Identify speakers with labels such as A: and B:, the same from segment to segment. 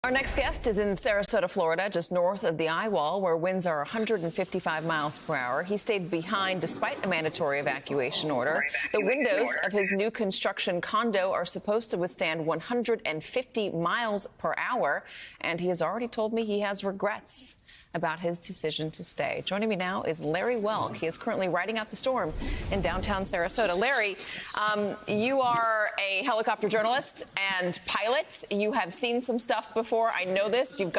A: Our next guest is in Sarasota, Florida, just north of the eye wall, where winds are 155 miles per hour. He stayed behind despite a mandatory evacuation order. The windows of his new construction condo are supposed to withstand 150 miles per hour, and he has already told me he has regrets about his decision to stay. Joining me now is Larry Welk. He is currently riding out the storm in downtown Sarasota. Larry, you are a helicopter journalist and pilot. You have seen some stuff before. I know this. You've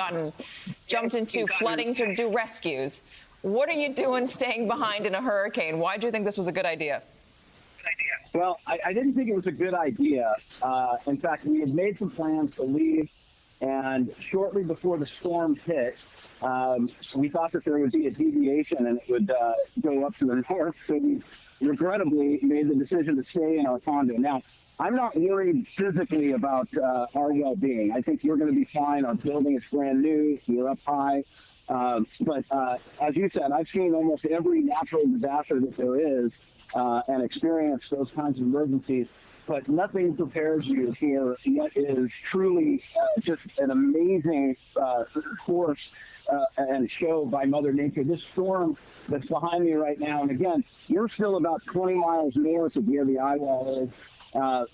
A: jumped into flooding to do rescues. What are you doing staying behind in a hurricane? Why do you think this was a good idea?
B: Well, I didn't think it was a good idea. In fact, we had made some plans to leave. And shortly before the storm hit, we thought that there would be a deviation and it would go up to the north. So we regrettably made the decision to stay in our condo. Now, I'm not worried physically about our well-being. I think we're going to be fine. Our building is brand new. We're up high. But as you said, I've seen almost every natural disaster that there is and experienced those kinds of emergencies. But nothing prepares you for what is truly just an amazing course and show by Mother Nature. This storm that's behind me right now, and again, you're still about 20 miles north of where the eye wall is,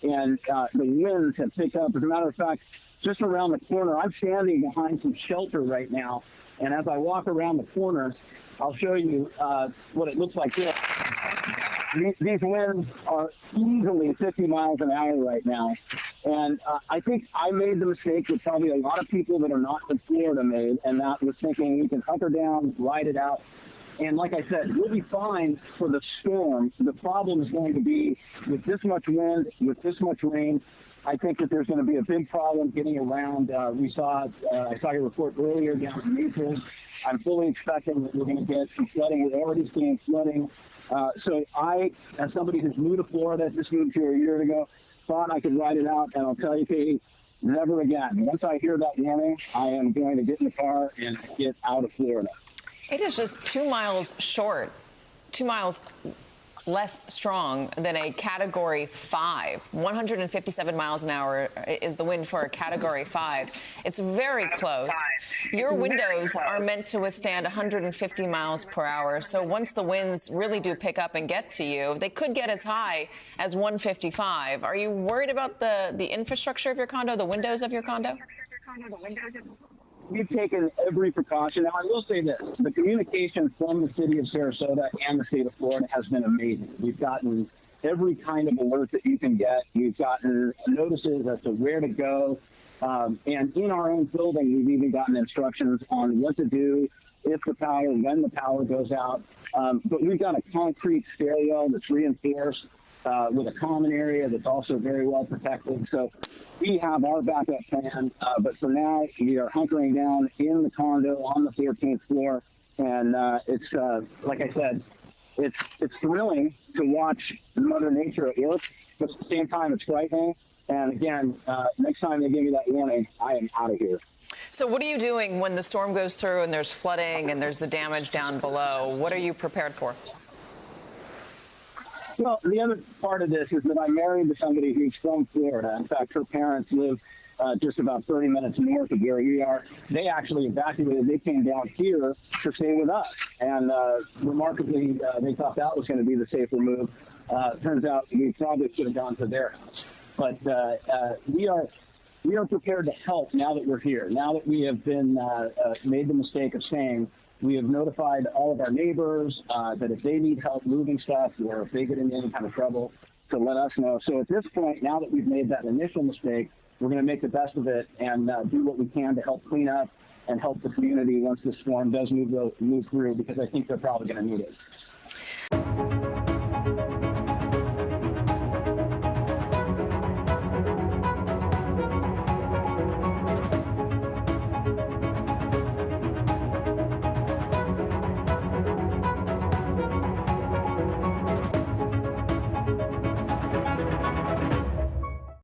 B: and the winds have picked up. As a matter of fact, just around the corner, I'm standing behind some shelter right now, and as I walk around the corner, I'll show you what it looks like here. These winds are easily 50 miles an hour right now. And I think I made the mistake that probably a lot of people that are not in Florida made, and that was thinking we can hunker down, ride it out. And like I said, we'll be fine for the storm. The problem is going to be with this much wind, with this much rain, I think that there's going to be a big problem getting around. I saw your report earlier down in Naples. I'm fully expecting that we're going to get some flooding. We're already seeing flooding. So I, as somebody who's new to Florida, just moved here a year ago, thought I could ride it out. And I'll tell you, Katie, never again. Once I hear that warning, I am going to get in the car and get out of Florida.
A: It is just 2 miles short, 2 miles less strong than a Category 5. 157 miles an hour is the wind for a Category 5. It's very close. Your windows are meant to withstand 150 miles per hour. So once the winds really do pick up and get to you, they could get as high as 155. Are you worried about the infrastructure of your condo, the windows of your condo?
B: We've taken every precaution. Now, I will say this. The communication from the city of Sarasota and the state of Florida has been amazing. We've gotten every kind of alert that you can get. We've gotten notices as to where to go. And in our own building, we've even gotten instructions on what to do if the power, when the power goes out. But we've got a concrete stairwell that's reinforced with a common area that's also very well protected. So we have our backup plan, but for now, we are hunkering down in the condo on the 13th floor. And it's, like I said, it's thrilling to watch Mother Nature at work, but at the same time, it's frightening. And again, next time they give me that warning, I am out of here.
A: So what are you doing when the storm goes through and there's flooding and there's the damage down below? What are you prepared for?
B: Well, the other part of this is that I'm married to somebody who's from Florida. In fact, her parents live just about 30 minutes north of where we are. They actually evacuated. They came down here to stay with us. And remarkably, they thought that was going to be the safer move. Turns out we probably should have gone to their house. But we are prepared to help now that we're here. Now that we have been made the mistake of staying, we have notified all of our neighbors that if they need help moving stuff or if they get into any kind of trouble, to let us know. So at this point, now that we've made that initial mistake, we're going to make the best of it and do what we can to help clean up and help the community once the storm does move through, because I think they're probably going to need it.